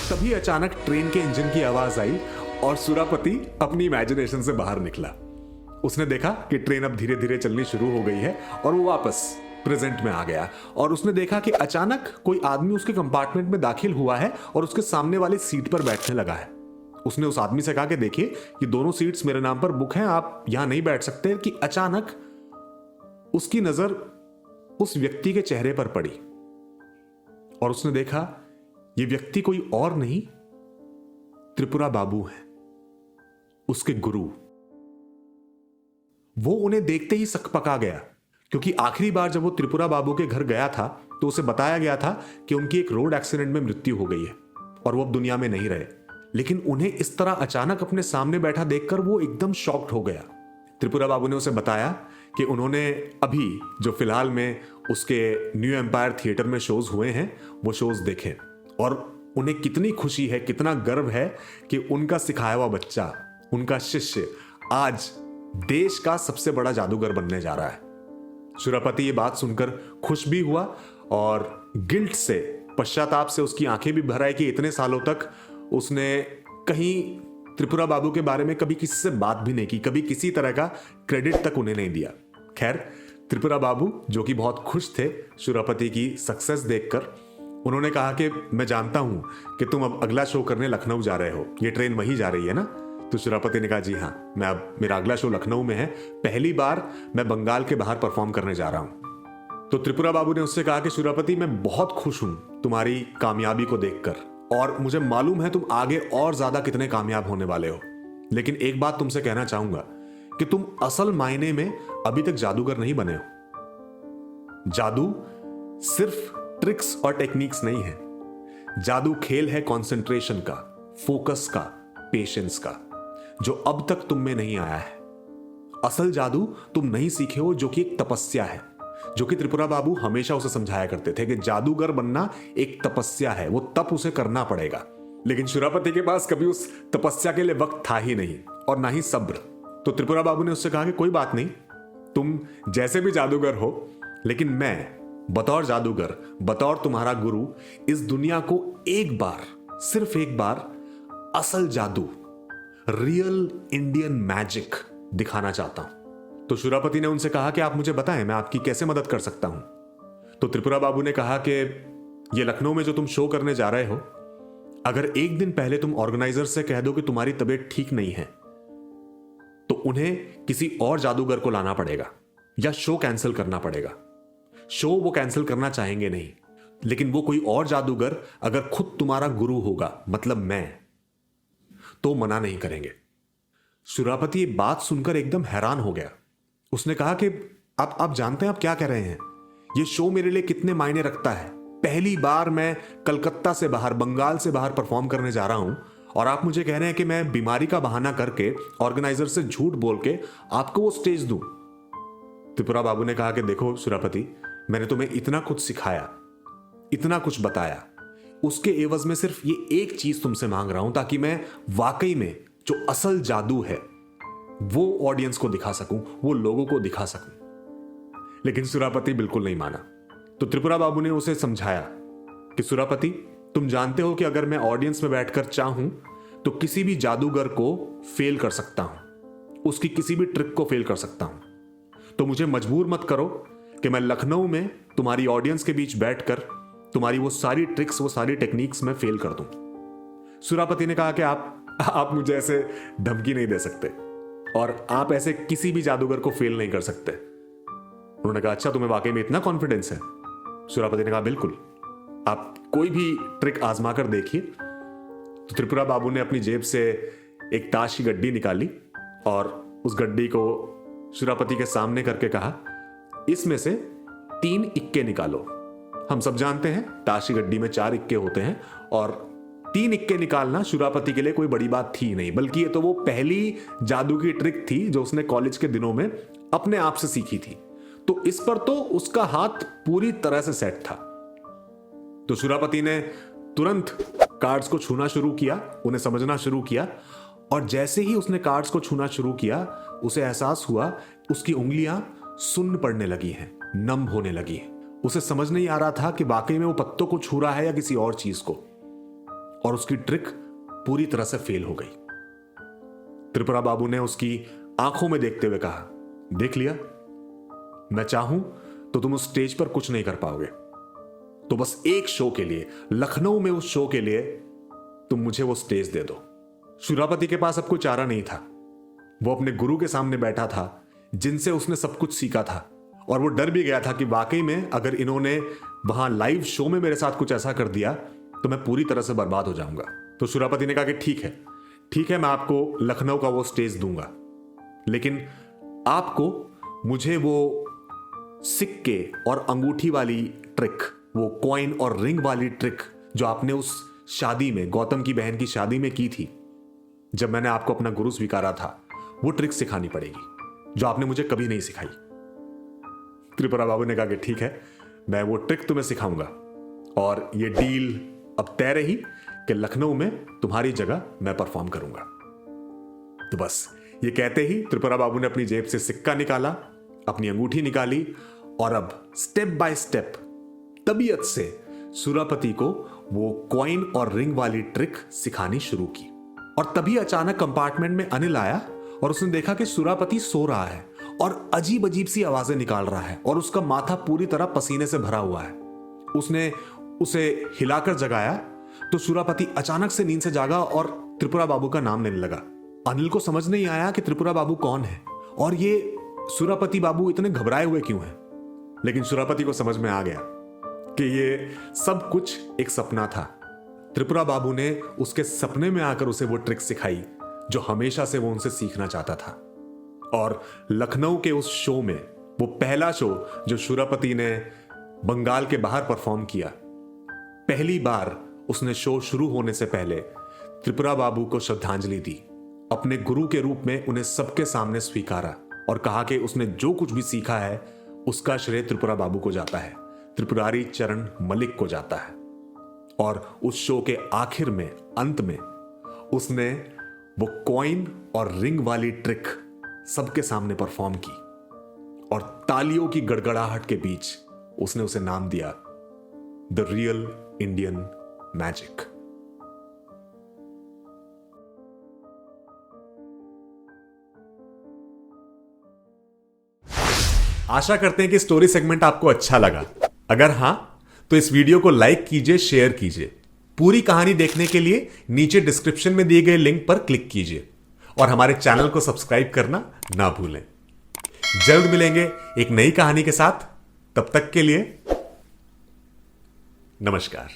तभी अचानक ट्रेन के इंजन की आवाज आई और सुरापति अपनी इमेजिनेशन से बाहर निकला। उसने देखा कि ट्रेन अब धीरे धीरे चलनी शुरू हो गई है और वो वापस प्रेजेंट में आ गया और उसने देखा कि अचानक कोई आदमी उसके कंपार्टमेंट में दाखिल हुआ है और उसके सामने वाली सीट पर बैठने लगा है। उसने उस आदमी से कहा कि देखिए ये दोनों सीट्स मेरे नाम पर बुक हैं, आप यहां नहीं बैठ सकते। कि अचानक उसकी नजर उस व्यक्ति के चेहरे पर पड़ी और उसने देखा ये व्यक्ति कोई और नहीं त्रिपुरा बाबू है, उसके गुरु। वो उन्हें देखते ही सकपका गया क्योंकि आखिरी बार जब वो त्रिपुरा बाबू के घर गया था तो उसे बताया गया था कि उनकी एक रोड एक्सीडेंट में मृत्यु हो गई है और वो अब दुनिया में नहीं रहे। लेकिन उन्हें इस तरह अचानक अपने सामने बैठा देखकर वो एकदम शॉक्ड हो गया। त्रिपुरा बाबू ने उसे बताया कि उन्होंने अभी जो फिलहाल में उसके न्यू एम्पायर थिएटर में शोज हुए हैं वो शोज देखे और उन्हें कितनी खुशी है, कितना गर्व है कि उनका सिखाया हुआ बच्चा, उनका शिष्य आज देश का सबसे बड़ा जादूगर बनने जा रहा है। सुरापति ये बात सुनकर खुश भी हुआ और गिल्ट से, पश्चाताप से उसकी आंखें भी भर आई कि इतने सालों तक उसने कहीं त्रिपुरा बाबू के बारे में कभी किसी से बात भी नहीं की, कभी किसी तरह का क्रेडिट तक उन्हें नहीं दिया। खैर, त्रिपुरा बाबू जो कि बहुत खुश थे सुरापति की सक्सेस देखकर, उन्होंने कहा कि मैं जानता हूं कि तुम अब अगला शो करने लखनऊ जा रहे हो, ये ट्रेन वहीं जा रही है ना? तो सुरापति ने कहा जी हाँ, मैं अब मेरा अगला शो लखनऊ में है, पहली बार मैं बंगाल के बाहर परफॉर्म करने जा रहा हूं। तो त्रिपुरा बाबू ने उससे कहा कि सुरापति मैं बहुत खुश हूं तुम्हारी कामयाबी को देखकर और मुझे मालूम है तुम आगे और ज्यादा कितने कामयाब होने वाले हो, लेकिन एक बात तुमसे कहना चाहूंगा कि तुम असल मायने में अभी तक जादूगर नहीं बने हो। जादू सिर्फ ट्रिक्स और टेक्निक्स नहीं है, जादू खेल है कंसंट्रेशन का, फोकस का, पेशेंस का, जो अब तक तुम में नहीं आया है। असल जादू तुम नहीं सीखे हो, जो कि एक तपस्या है, जो कि त्रिपुरा बाबू हमेशा उसे समझाया करते थे कि जादूगर बनना एक तपस्या है, वो तप उसे करना पड़ेगा। लेकिन सुरापति के पास कभी उस तपस्या के लिए वक्त था ही नहीं और ना ही सब्र। तो त्रिपुरा बाबू ने उससे कहा कि कोई बात नहीं, तुम जैसे भी जादूगर हो, लेकिन मैं बतौर जादूगर, बतौर तुम्हारा गुरु, इस दुनिया को एक बार, सिर्फ एक बार असल जादू, रियल इंडियन मैजिक दिखाना चाहता हूं। तो सुरापति ने उनसे कहा कि आप मुझे बताएं मैं आपकी कैसे मदद कर सकता हूं। तो त्रिपुरा बाबू ने कहा कि ये लखनऊ में जो तुम शो करने जा रहे हो, अगर एक दिन पहले तुम ऑर्गेनाइजर से कह दो कि तुम्हारी तबीयत ठीक नहीं है तो उन्हें किसी और जादूगर को लाना पड़ेगा या शो कैंसिल करना पड़ेगा। शो वो कैंसिल करना चाहेंगे नहीं, लेकिन वो कोई और जादूगर अगर खुद तुम्हारा गुरु होगा, मतलब मैं, तो मना नहीं करेंगे। सुरापति ये बात सुनकर एकदम हैरान हो गया। उसने कहा कि आप जानते हैं आप क्या कह रहे हैं, ये शो मेरे लिए कितने मायने रखता है। पहली बार मैं कलकत्ता से बाहर, बंगाल से बाहर परफॉर्म करने जा रहा हूं और आप मुझे कह रहे हैं कि मैं बीमारी का बहाना करके, ऑर्गेनाइजर से झूठ बोल के आपको वो स्टेज दूं। त्रिपुरा बाबू ने कहा कि देखो सुरापति, मैंने तुम्हें इतना कुछ सिखाया, इतना कुछ बताया, उसके एवज में सिर्फ ये एक चीज तुमसे मांग रहा हूं ताकि मैं वाकई में जो असल जादू है वो ऑडियंस को दिखा सकूं, वो लोगों को दिखा सकूं। लेकिन सुरापति बिल्कुल नहीं माना। तो त्रिपुरा बाबू ने उसे समझाया कि सुरापति, तुम जानते हो कि अगर मैं ऑडियंस में बैठकर चाहूं तो किसी भी जादूगर को फेल कर सकता हूं, उसकी किसी भी ट्रिक को फेल कर सकता हूं। तो मुझे मजबूर मत करो कि मैं लखनऊ में तुम्हारी ऑडियंस के बीच बैठकर तुम्हारी वो सारी ट्रिक्स, वो सारी टेक्निक्स में फेल कर दूं। सुरापति ने कहा कि आप मुझे ऐसे धमकी नहीं दे सकते और आप ऐसे किसी भी जादूगर को फेल नहीं कर सकते। उन्होंने कहा अच्छा, तुम्हें वाकई में इतना कॉन्फिडेंस है? सुरापति ने कहा बिल्कुल, आप कोई भी ट्रिक आजमा कर देखिए। तो त्रिपुरा बाबू ने अपनी जेब से एक ताश की गड्डी निकाली और उस गड्डी को सुरापति के सामने करके कहा, इसमें से 3 इक्के निकालो। हम सब जानते हैं ताश की गड्डी में 4 इक्के होते हैं और 3 इक्के निकालना सुरापति के लिए कोई बड़ी बात थी नहीं, बल्कि ये तो वो पहली जादू की ट्रिक थी जो उसने कॉलेज के दिनों में अपने आप से सीखी थी। तो इस पर तो उसका हाथ पूरी तरह से सेट था। तो सुरापति ने तुरंत कार्ड्स को छूना शुरू किया, उन्हें समझना शुरू किया और जैसे ही उसने कार्ड्स को छूना शुरू किया उसे एहसास हुआ उसकी उंगलियां सुन्न पड़ने लगी हैं, नम होने लगी हैं। उसे समझ नहीं आ रहा था कि वाकई में वो पत्तों को छू रहा है या किसी और चीज को। और उसकी ट्रिक पूरी तरह से फेल हो गई। त्रिपुरा बाबू ने उसकी आंखों में देखते हुए कहा, देख लिया, मैं चाहूं तो तुम उस स्टेज पर कुछ नहीं कर पाओगे। तो बस एक शो के लिए, लखनऊ में उस शो के लिए तुम मुझे वो स्टेज दे दो। शूरापति के पास अब कोई चारा नहीं था। वो अपने गुरु के सामने बैठा था जिनसे उसने सब कुछ सीखा था, और वो डर भी गया था कि वाकई में अगर इन्होंने वहां लाइव शो में मेरे साथ कुछ ऐसा कर दिया तो मैं पूरी तरह से बर्बाद हो जाऊंगा। तो शूरापति ने कहा कि ठीक है, मैं आपको लखनऊ का वो स्टेज दूंगा, लेकिन आपको मुझे वो सिक्के और अंगूठी वाली ट्रिक, वो कॉइन और रिंग वाली ट्रिक जो आपने उस शादी में, गौतम की बहन की शादी में की थी, जब मैंने आपको अपना गुरु स्वीकारा था, वो ट्रिक सिखानी पड़ेगी जो आपने मुझे कभी नहीं सिखाई। त्रिपुरा बाबू ने कहा कि ठीक है, मैं वो ट्रिक तुम्हें सिखाऊंगा, और ये डील अब तय रही कि लखनऊ में तुम्हारी जगह मैं परफॉर्म करूंगा। तो बस ये कहते ही त्रिपुरा बाबू ने अपनी जेब से सिक्का निकाला, अपनी अंगूठी निकाली, और अब स्टेप बाय स्टेप तबीयत से शूरापति को वो कॉइन और रिंग वाली ट्रिक सिखानी शुरू की। और तभी अचानक कंपार्टमेंट में अनिल आया और उसने देखा कि शूरापति सो रहा है और अजीब अजीब सी आवाजें निकाल रहा है, और उसका माथा पूरी तरह पसीने से भरा हुआ है। उसने उसे हिलाकर जगाया तो शूरापति अचानक से नींद से जागा और त्रिपुरा बाबू का नाम लेने लगा। अनिल को समझ नहीं आया कि त्रिपुरा बाबू कौन है और ये शूरापति बाबू इतने घबराए हुए क्यों हैं। लेकिन शूरापति को समझ में आ गया कि ये सब कुछ एक सपना था। त्रिपुरा बाबू ने उसके सपने में आकर उसे वो ट्रिक सिखाई जो हमेशा से वो उनसे सीखना चाहता था। और लखनऊ के उस शो में, वो पहला शो जो शूरापति ने बंगाल के बाहर परफॉर्म किया, पहली बार उसने शो शुरू होने से पहले त्रिपुरा बाबू को श्रद्धांजलि दी, अपने गुरु के रूप में उन्हें सबके सामने स्वीकारा और कहा कि उसने जो कुछ भी सीखा है उसका श्रेय त्रिपुरा बाबू को जाता है, त्रिपुरारी चरण मलिक को जाता है। और उस शो के आखिर में, अंत में, उसने वो कॉइन और रिंग वाली ट्रिक सबके सामने परफॉर्म की, और तालियों की गड़गड़ाहट के बीच उसने उसे नाम दिया द रियल इंडियन मैजिक। आशा करते हैं कि स्टोरी सेगमेंट आपको अच्छा लगा। अगर हां तो इस वीडियो को लाइक कीजिए, शेयर कीजिए। पूरी कहानी देखने के लिए नीचे डिस्क्रिप्शन में दिए गए लिंक पर क्लिक कीजिए और हमारे चैनल को सब्सक्राइब करना ना भूलें। जल्द मिलेंगे एक नई कहानी के साथ। तब तक के लिए नमस्कार।